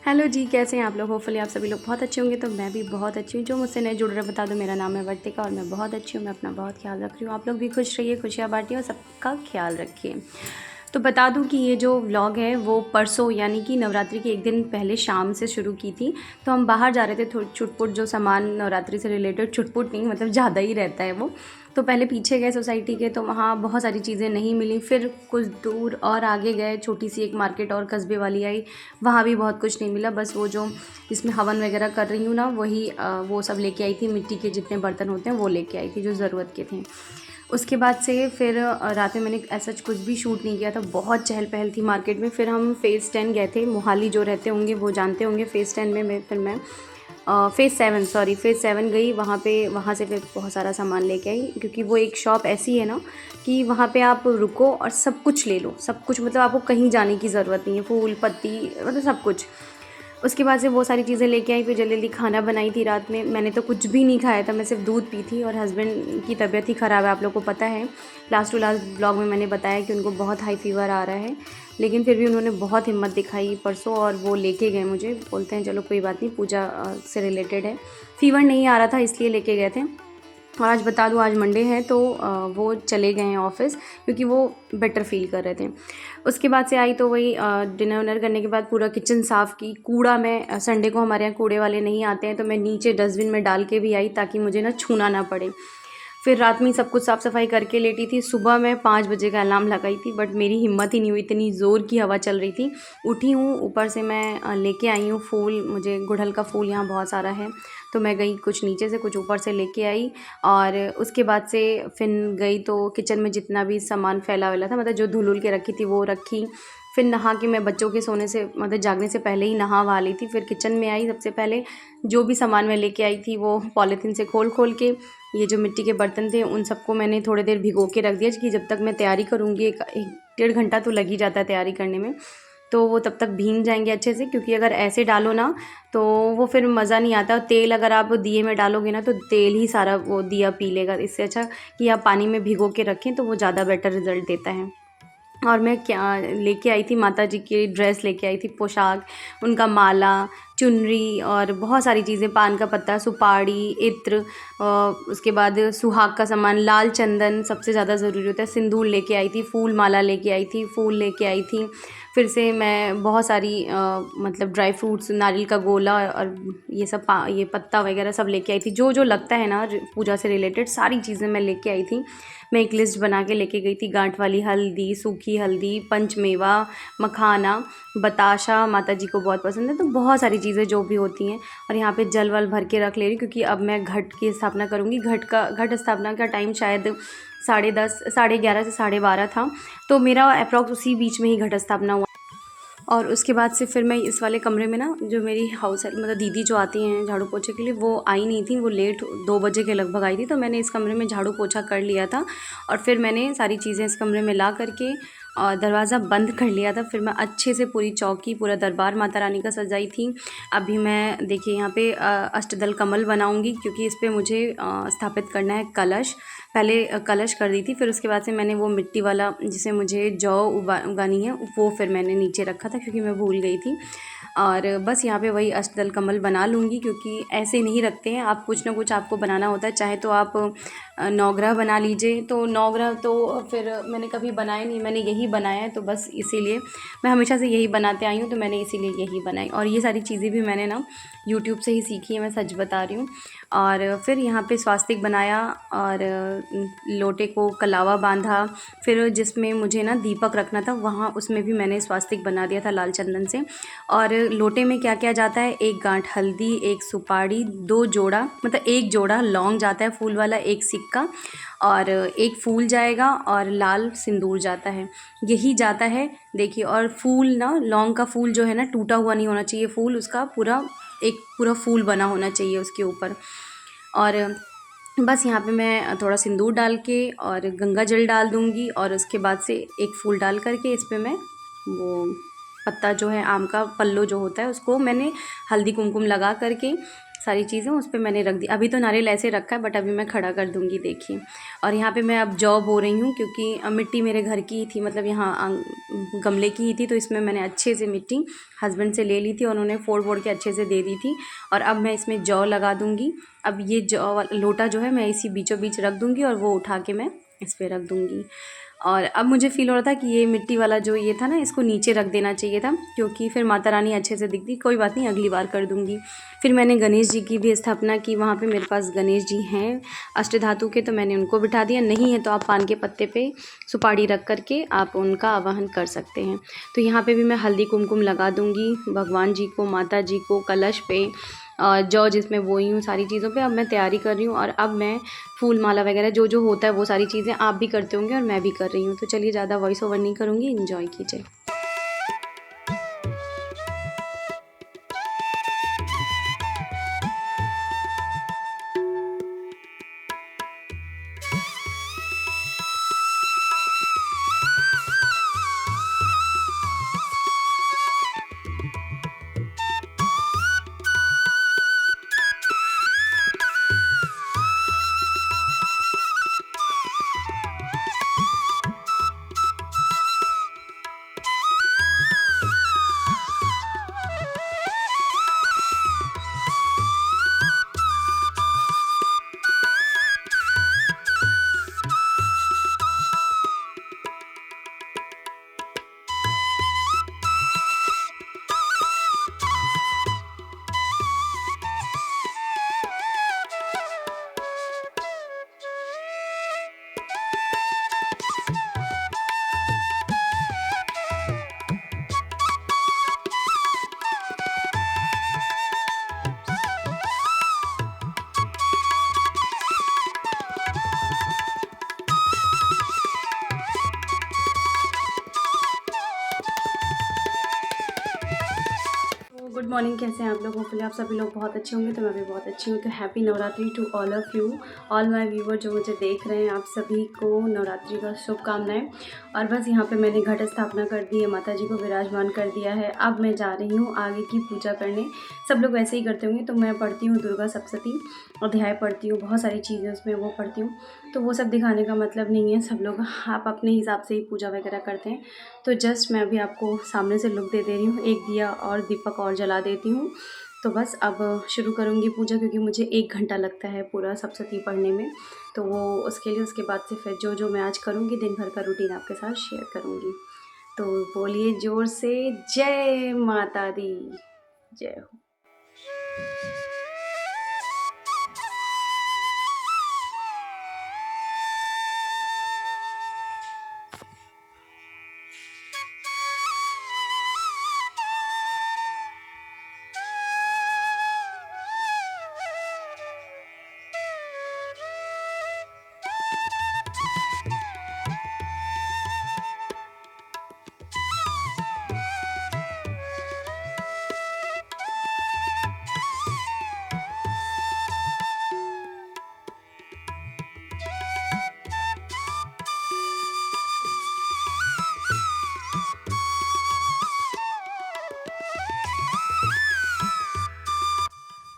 Hello जी, कैसे हैं आप लोग? होपफुली आप सभी लोग बहुत अच्छे होंगे। तो मैं भी बहुत अच्छी हूँ। जो मुझसे नए जुड़ रहे हैं बता दो, मेरा नाम है वर्तिका और मैं बहुत अच्छी हूँ। मैं अपना बहुत ख्याल रख रही हूँ। आप लोग भी खुश रहिए, खुशियाँ बांटिए और सबका ख्याल रखिए। तो बता दूं कि ये जो व्लॉग है वो परसों यानी कि नवरात्रि के एक दिन पहले शाम से शुरू की थी। तो हम बाहर जा रहे थे, थोड़ी छुटपुट जो सामान नवरात्रि से रिलेटेड, छुटपुट नहीं मतलब ज़्यादा ही रहता है वो। तो पहले पीछे गए सोसाइटी के, तो वहाँ बहुत सारी चीज़ें नहीं मिली। फिर कुछ दूर और आगे गए, छोटी सी एक मार्केट और कस्बे वाली आई, वहाँ भी बहुत कुछ नहीं मिला। बस वो जो जिसमें हवन वगैरह कर रही हूँ ना, वही वो सब लेके आई थी। मिट्टी के जितने बर्तन होते हैं वो लेके आई थी जो ज़रूरत के थे। उसके बाद से फिर रात में मैंने ऐसा कुछ भी शूट नहीं किया था। बहुत चहल पहल थी मार्केट में। फिर हम फ़ेज़ 10 गए थे। मोहाली जो रहते होंगे वो जानते होंगे। फ़ेज़ 10 में मैं फ़ेज़ 7 सॉरी फ़ेज़ 7 गई वहाँ पे। वहाँ से फिर बहुत सारा सामान लेके आई, क्योंकि वो एक शॉप ऐसी है ना कि वहाँ पे आप रुको और सब कुछ ले लो। सब कुछ मतलब आपको कहीं जाने की ज़रूरत नहीं है। फूल पत्ती मतलब सब कुछ। उसके बाद से वो सारी चीज़ें लेके आई। फिर जल्दी जल्दी खाना बनाई थी रात में। मैंने तो कुछ भी नहीं खाया था, मैं सिर्फ दूध पी थी। और हस्बैंड की तबीयत ही ख़राब है, आप लोग को पता है। लास्ट टू लास्ट ब्लॉग में मैंने बताया कि उनको बहुत हाई फीवर आ रहा है, लेकिन फिर भी उन्होंने बहुत हिम्मत दिखाई परसों और वो लेके गए मुझे। बोलते हैं चलो कोई बात नहीं, पूजा से रिलेटेड है। फ़ीवर नहीं आ रहा था इसलिए लेके गए थे। और आज बता दूँ, आज मंडे है तो वो चले गए हैं ऑफ़िस, क्योंकि वो बेटर फ़ील कर रहे थे। उसके बाद से आई तो वही डिनर विनर करने के बाद पूरा किचन साफ़ की। कूड़ा मैं संडे को हमारे यहाँ कूड़े वाले नहीं आते हैं, तो मैं नीचे डस्टबिन में डाल के भी आई ताकि मुझे ना छूना ना पड़े। फिर रात में ही सब कुछ साफ़ सफाई करके लेटी थी। सुबह मैं 5 बजे का अलार्म लगाई थी, बट मेरी हिम्मत ही नहीं हुई, इतनी ज़ोर की हवा चल रही थी। उठी हूँ, ऊपर से मैं लेके आई हूँ फूल। मुझे गुड़हल का फूल यहाँ बहुत सारा है, तो मैं गई कुछ नीचे से कुछ ऊपर से लेके आई। और उसके बाद से फिर गई तो किचन में जितना भी सामान फैला वाला था, मतलब जो धुल उल के रखी थी वो रखी। फिर नहा के मैं बच्चों के सोने से मतलब जागने से पहले ही नहा वहा ली थी। फिर किचन में आई, सबसे पहले जो भी सामान मैं लेके आई थी वो पॉलीथीन से खोल खोल के, ये जो मिट्टी के बर्तन थे उन सबको मैंने थोड़ी देर भिगो के रख दिया कि जब तक मैं तैयारी करूँगी, एक डेढ़ घंटा तो लग ही जाता है तैयारी करने में, तो वो तब तक भीग जाएंगे अच्छे से। क्योंकि अगर ऐसे डालो ना तो वो फिर मज़ा नहीं आता। तेल अगर आप दिए में डालोगे ना तो तेल ही सारा वो दिया पी लेगा। इससे अच्छा कि आप पानी में भिगो के रखें तो वो ज़्यादा बेटर रिज़ल्ट देता है। और मैं क्या लेके आई थी, माता जी की ड्रेस लेके आई थी, पोशाक, उनका माला, चुनरी और बहुत सारी चीज़ें, पान का पत्ता, सुपारी, इत्र, उसके बाद सुहाग का सामान, लाल चंदन सबसे ज़्यादा ज़रूरी होता है, सिंदूर लेके आई थी, फूल माला लेके आई थी, फूल लेके आई थी। फिर से मैं बहुत सारी मतलब ड्राई फ्रूट्स, नारियल का गोला और ये सब ये पत्ता वगैरह सब लेके आई थी। जो जो लगता है ना पूजा से रिलेटेड सारी चीज़ें मैं लेके आई थी। मैं एक लिस्ट बना के लेके गई थी। गांठ वाली हल्दी, सूखी हल्दी, पंचमेवा, मखाना, बताशा माता जी को बहुत पसंद है, तो बहुत सारी चीज़ें जो भी होती हैं। और यहाँ पे जल वल भर के रख ले रही, क्योंकि अब मैं घट की स्थापना करूँगी। घट स्थापना का टाइम शायद 10:30 11:30 से 12:30 था, तो मेरा अप्रॉक्स उसी बीच में ही घट स्थापना हुआ। और उसके बाद से फिर मैं इस वाले कमरे में ना, जो मेरी हाउस हेल्प मतलब दीदी जो आती हैं झाड़ू पोछे के लिए, वो आई नहीं थी। वो लेट 2 बजे के लगभग आई थी, तो मैंने इस कमरे में झाड़ू पोछा कर लिया था। और फिर मैंने सारी चीज़ें इस कमरे में ला करके और दरवाज़ा बंद कर लिया था। फिर मैं अच्छे से पूरी चौकी, पूरा दरबार माता रानी का सजाई थी। अभी मैं देखिए यहाँ पे अष्टदल कमल बनाऊँगी, क्योंकि इस पर मुझे स्थापित करना है कलश। पहले कलश कर दी थी, फिर उसके बाद से मैंने वो मिट्टी वाला जिसे मुझे जौ उगानी है वो फिर मैंने नीचे रखा था, क्योंकि मैं भूल गई थी। और बस यहाँ पे वही अष्टदल कमल बना लूँगी, क्योंकि ऐसे नहीं रखते हैं आप, कुछ ना कुछ आपको बनाना होता है। चाहे तो आप नवग्रह बना लीजिए, तो नवग्रह तो फिर मैंने कभी बनाए नहीं, मैंने यही बनाया है, तो बस इसीलिए मैं हमेशा से यही बनाते आई हूँ, तो मैंने इसीलिए यही बनाई। और ये सारी चीज़ें भी मैंने ना यूट्यूब से ही सीखी है, मैं सच बता रही हूँ। और फिर यहाँ पे स्वास्तिक बनाया और लोटे को कलावा बांधा। फिर जिसमें मुझे ना दीपक रखना था वहाँ, उसमें भी मैंने स्वास्तिक बना दिया था लाल चंदन से। और लोटे में क्या क्या जाता है, एक गांठ हल्दी, एक सुपारी, 2 जोड़ा मतलब 1 जोड़ा लौंग जाता है फूल वाला, एक सिक्का और एक फूल जाएगा और लाल सिंदूर जाता है, यही जाता है देखिए। और फूल ना, लौंग का फूल जो है ना टूटा हुआ नहीं होना चाहिए, फूल उसका पूरा एक पूरा फूल बना होना चाहिए उसके ऊपर। और बस यहाँ पे मैं थोड़ा सिंदूर डाल के और गंगा जल डाल दूँगी, और उसके बाद से एक फूल डाल करके इस पे मैं वो पत्ता जो है आम का पल्लो जो होता है उसको मैंने हल्दी कुमकुम लगा करके सारी चीज़ें उस पे मैंने रख दी। अभी तो नारियल ऐसे रखा है, बट अभी मैं खड़ा कर दूँगी, देखिए। और यहाँ पे मैं अब जौ बो रही हूँ, क्योंकि मिट्टी मेरे घर की ही थी, मतलब यहाँ गमले की ही थी, तो इसमें मैंने अच्छे से मिट्टी हस्बैंड से ले ली थी और उन्होंने फोड़ के अच्छे से दे दी थी। और अब मैं इसमें जौ लगा दूँगी। अब ये जौ लोटा जो है मैं इसी बीचों बीच रख दूँगी और वो उठा के मैं इस पर रख दूँगी। और अब मुझे फ़ील हो रहा था कि ये मिट्टी वाला जो ये था ना, इसको नीचे रख देना चाहिए था, क्योंकि फिर माता रानी अच्छे से दिखती। कोई बात नहीं, अगली बार कर दूँगी। फिर मैंने गणेश जी की भी स्थापना की। वहाँ पे मेरे पास गणेश जी हैं अष्टधातु के, तो मैंने उनको बिठा दिया। नहीं है तो आप पान के पत्ते पे सुपारी रख करके आप उनका आवाहन कर सकते हैं। तो यहाँ पे भी मैं हल्दी कुमकुम लगा दूँगी भगवान जी को, माता जी को, कलश पे, जौ जिसमें बोई हूँ, सारी चीज़ों पे अब मैं तैयारी कर रही हूँ। और अब मैं फूल माला वगैरह जो जो होता है वो सारी चीज़ें आप भी करते होंगे और मैं भी कर रही हूँ। तो चलिए, ज़्यादा वॉइस ओवर नहीं करूँगी, एंजॉय कीजिए। गुड मॉर्निंग, कैसे हैं आप लोग? होपफुली आप सभी लोग बहुत अच्छे होंगे, तो मैं भी बहुत अच्छी हूँ। तो happy Navratri to all of you, all my viewer जो मुझे देख रहे हैं, आप सभी को नवरात्रि का शुभकामनाएं। और बस यहाँ पे मैंने घट स्थापना कर दी है, माता जी को विराजमान कर दिया है। अब मैं जा रही हूँ आगे की पूजा करने। सब लोग वैसे ही करते होंगे, तो मैं पढ़ती हूँ दुर्गा सप्तशती अध्याय पढ़ती हूँ, बहुत सारी चीज़ें उसमें वो पढ़ती हूँ। तो वो सब दिखाने का मतलब नहीं है, सब लोग आप अपने हिसाब से ही पूजा वगैरह करते हैं। तो जस्ट मैं अभी आपको सामने से लुक दे रही हूँ, एक दिया और दीपक और जला देती हूँ। तो बस अब शुरू करूँगी पूजा, क्योंकि मुझे 1 घंटा लगता है पूरा सप्तशती पढ़ने में। तो वो उसके लिए, उसके बाद से फिर जो जो मैं आज करूँगी दिन भर का रूटीन आपके साथ शेयर करूँगी। तो बोलिए ज़ोर से, जय माता दी, जय हो।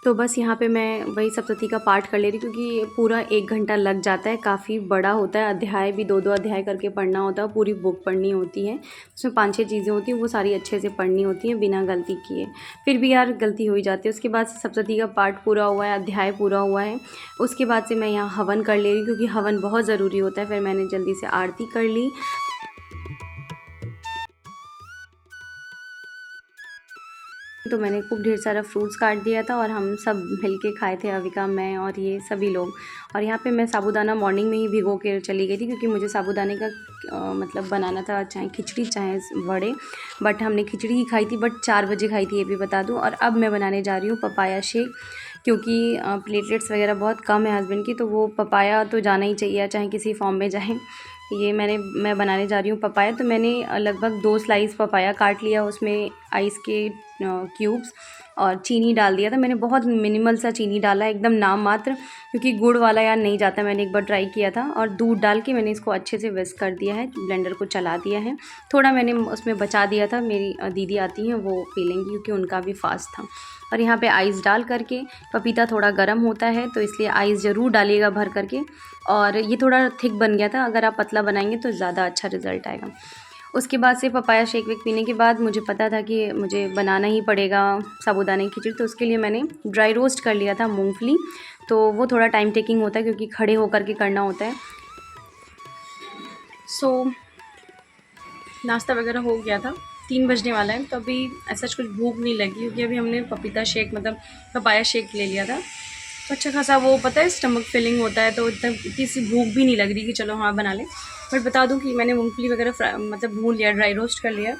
तो बस यहाँ पे मैं वही सप्तशती का पाठ कर ले रही, क्योंकि पूरा 1 घंटा लग जाता है, काफ़ी बड़ा होता है। अध्याय भी 2-2 अध्याय करके पढ़ना होता है, पूरी बुक पढ़नी होती है। उसमें 5-6 चीज़ें होती हैं, वो सारी अच्छे से पढ़नी होती हैं बिना गलती किए। फिर भी यार गलती हो ही जाती है। उसके बाद से सप्तशती का पाठ पूरा हुआ है, अध्याय पूरा हुआ है। उसके बाद से मैं यहाँ हवन कर ले रही हूँ, क्योंकि हवन बहुत ज़रूरी होता है। फिर मैंने जल्दी से आरती कर ली। तो मैंने खूब ढेर सारा फ्रूट्स काट दिया था और हम सब मिल के खाए थे, अविका, मैं और ये सभी लोग। और यहाँ पे मैं साबूदाना मॉर्निंग में ही भिगो के चली गई थी, क्योंकि मुझे साबूदाने का मतलब बनाना था, चाहे खिचड़ी चाहे वड़े। बट हमने खिचड़ी ही खाई थी, बट 4 बजे खाई थी, ये भी बता दूँ। और अब मैं बनाने जा रही हूँ पपाया शेक, क्योंकि प्लेटलेट्स वगैरह बहुत कम है हस्बैंड की, तो वो पपाया तो जाना ही चाहिए, चाहे किसी फॉर्म में जाए। ये मैं बनाने जा रही हूँ पपाया। तो मैंने लगभग 2 स्लाइस पपाया काट लिया, उसमें आइस के क्यूब्स, और चीनी डाल दिया था मैंने, बहुत मिनिमल सा चीनी डाला, एकदम नाम मात्र, क्योंकि गुड़ वाला यार नहीं जाता। मैंने एक बार ट्राई किया था। और दूध डाल के मैंने इसको अच्छे से विस्क कर दिया है, ब्लेंडर को चला दिया है। थोड़ा मैंने उसमें बचा दिया था, मेरी दीदी आती हैं वो पी लेंगी क्योंकि उनका भी फास्ट था। और यहाँ पे आइस डाल करके, पपीता थोड़ा गर्म होता है तो इसलिए आइस ज़रूर डालिएगा भर करके। और ये थोड़ा थिक बन गया था, अगर आप पतला बनाएंगे तो ज़्यादा अच्छा रिज़ल्ट आएगा। उसके बाद से पपाया शेक वेक पीने के बाद मुझे पता था कि मुझे बनाना ही पड़ेगा साबूदाने की खिचड़ी, तो उसके लिए मैंने ड्राई रोस्ट कर लिया था मूंगफली। तो वो थोड़ा टाइम टेकिंग होता है क्योंकि खड़े होकर के करना होता है। सो नाश्ता वगैरह हो गया था, 3 बजने वाला है, तो अभी ऐसा कुछ भूख नहीं लगी क्योंकि अभी हमने पपीता शेक मतलब पपाया शेक ले लिया था। तो अच्छा खासा वो पता है स्टमक फिलिंग होता है, तो इतनी सी भूख भी नहीं लग रही कि चलो हाँ बना लें। बट बता दूं कि मैंने मूंगफली वगैरह मतलब भून लिया, ड्राई रोस्ट कर लिया।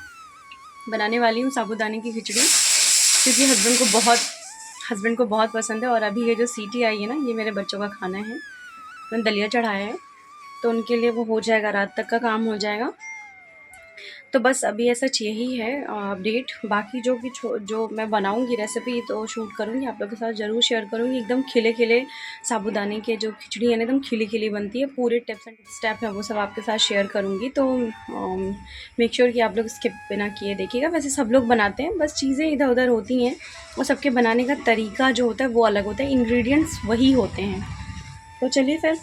बनाने वाली हूँ साबूदाने की खिचड़ी क्योंकि हस्बैंड को बहुत पसंद है। और अभी ये जो सीटी आई है ना, ये मेरे बच्चों का खाना है। मैंने दलिया चढ़ाया है तो उनके लिए वो हो जाएगा, रात तक का काम हो जाएगा। तो बस अभी ऐसा यही है अपडेट। बाकी जो मैं बनाऊंगी रेसिपी तो शूट करूंगी, आप लोगों के साथ ज़रूर शेयर करूंगी। एकदम खिले खिले साबूदाने के जो खिचड़ी है ना, एकदम खिली खिली बनती है। पूरे टिप्स एंड स्टेप है वो सब आपके साथ शेयर करूंगी। तो मेक श्योर कि आप लोग स्किप बिना किए देखिएगा। वैसे सब लोग बनाते हैं, बस चीज़ें इधर उधर होती हैं और सबके बनाने का तरीका जो होता है वो अलग होता है, इंग्रेडिएंट्स वही होते हैं। तो चलिए फिर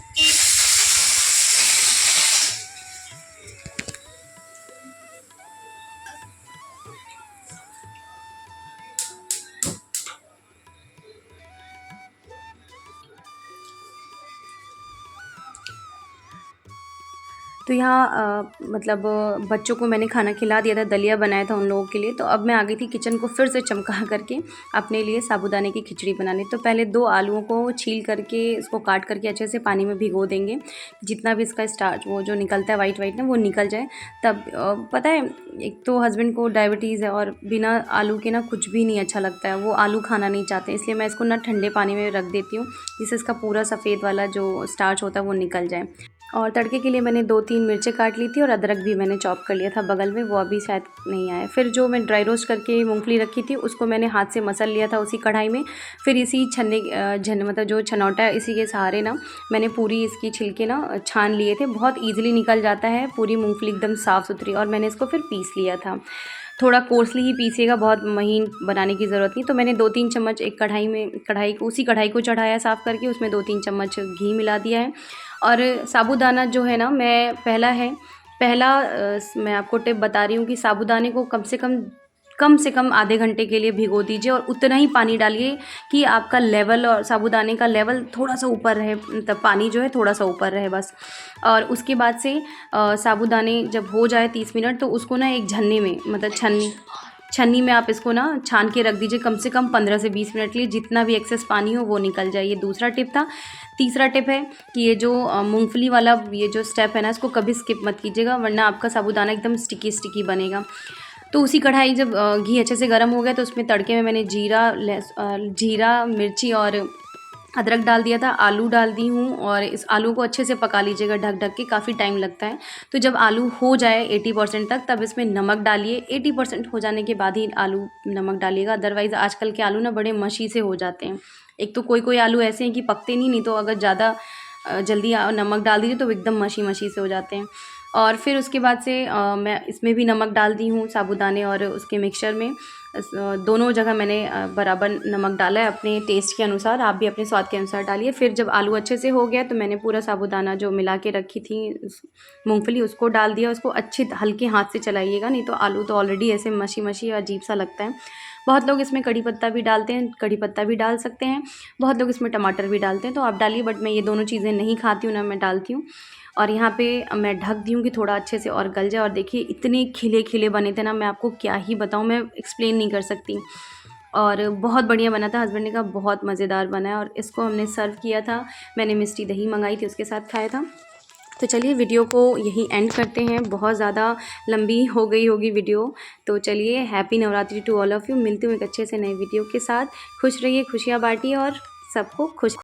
तो यहाँ मतलब बच्चों को मैंने खाना खिला दिया था, दलिया बनाया था उन लोगों के लिए। तो अब मैं आ गई थी किचन को फिर से चमका करके अपने लिए साबूदाने की खिचड़ी बनाने। तो पहले 2 आलूओं को छील करके इसको काट करके अच्छे से पानी में भिगो देंगे, जितना भी इसका स्टार्च वो जो निकलता है वाइट वाइट ना वो निकल जाए। तब पता है एक तो हस्बैंड को डायबिटीज़ है और बिना आलू के ना कुछ भी नहीं अच्छा लगता है, वो आलू खाना नहीं चाहते, इसलिए मैं इसको ना ठंडे पानी में रख देती हूँ जिससे इसका पूरा सफ़ेद वाला जो स्टार्च होता है वो निकल जाए। और तड़के के लिए मैंने 2-3 मिर्चें काट ली थी और अदरक भी मैंने चॉप कर लिया था बगल में, वो अभी शायद नहीं आया। फिर जो मैं ड्राई रोस्ट करके मूंगफली रखी थी उसको मैंने हाथ से मसल लिया था उसी कढ़ाई में। फिर इसी मतलब जो छनौटा है इसी के सहारे ना मैंने पूरी इसकी छिलके ना छान लिए थे। बहुत ईजिली निकल जाता है पूरी मूँगफली एकदम साफ़ सुथरी। और मैंने इसको फिर पीस लिया था, थोड़ा कोर्सली ही पीसिएगा, बहुत महीन बनाने की ज़रूरत नहीं। तो मैंने 2-3 चम्मच एक उसी कढ़ाई को चढ़ाया साफ़ करके, उसमें 2-3 चम्मच घी मिला दिया है। और साबूदाना जो है ना, मैं आपको टिप बता रही हूँ कि साबूदाने को कम से कम आधे घंटे के लिए भिगो दीजिए और उतना ही पानी डालिए कि आपका लेवल और साबूदाने का लेवल थोड़ा सा ऊपर रहे, मतलब पानी जो है थोड़ा सा ऊपर रहे बस। और उसके बाद से साबूदाने जब हो जाए 30 मिनट तो उसको ना एक झन्ने में मतलब छन्नी में आप इसको ना छान के रख दीजिए कम से कम 15 से 20 मिनट के लिए, जितना भी एक्सेस पानी हो वो निकल जाए। ये दूसरा टिप था। तीसरा टिप है कि ये जो मूंगफली वाला ये जो स्टेप है ना, इसको कभी स्किप मत कीजिएगा वरना आपका साबूदाना एकदम स्टिकी बनेगा। तो उसी कढ़ाई जब घी अच्छे से गर्म हो गया तो उसमें तड़के में मैंने जीरा मिर्ची और अदरक डाल दिया था, आलू डाल दी हूँ और इस आलू को अच्छे से पका लीजिएगा ढक ढक के, काफ़ी टाइम लगता है। तो जब आलू हो जाए 80% तक तब इसमें नमक डालिए। 80% हो जाने के बाद ही आलू नमक डालिएगा, अदरवाइज़ आजकल के आलू ना बड़े मशी से हो जाते हैं। एक तो कोई आलू ऐसे हैं कि पकते नहीं तो अगर ज़्यादा जल्दी नमक डाल दीजिए तो एकदम मशी से हो जाते हैं। और फिर उसके बाद से मैं इसमें भी नमक डाल दी हूँ साबूदाने और उसके मिक्सचर में। दोनों जगह मैंने बराबर नमक डाला है अपने टेस्ट के अनुसार, आप भी अपने स्वाद के अनुसार डालिए। फिर जब आलू अच्छे से हो गया तो मैंने पूरा साबूदाना जो मिला के रखी थी मूंगफली उसको डाल दिया। उसको अच्छे हल्के हाथ से चलाइएगा, नहीं तो आलू तो ऑलरेडी ऐसे मशी अजीब सा लगता है। बहुत लोग इसमें कड़ी पत्ता भी डालते हैं, कड़ी पत्ता भी डाल सकते हैं, बहुत लोग इसमें टमाटर भी डालते हैं, तो आप डालिए। बट मैं ये दोनों चीज़ें नहीं खाती हूँ ना मैं डालती हूँ। और यहाँ पे मैं ढक दी हूँ कि थोड़ा अच्छे से और गल जाए। और देखिए इतने खिले खिले बने थे ना, मैं आपको क्या ही बताऊँ, मैं एक्सप्लेन नहीं कर सकती। और बहुत बढ़िया बना था, हस्बैंड ने कहा बहुत मज़ेदार बना है। और इसको हमने सर्व किया था, मैंने मिष्टी दही मंगाई थी उसके साथ खाया था। तो चलिए वीडियो को यही एंड करते हैं, बहुत ज़्यादा लंबी हो गई होगी वीडियो। तो चलिए happy Navratri to all of you. मिलती हूँ एक अच्छे से नए वीडियो के साथ। खुश रहिए, खुशियाँ बांटिए और सबको खुश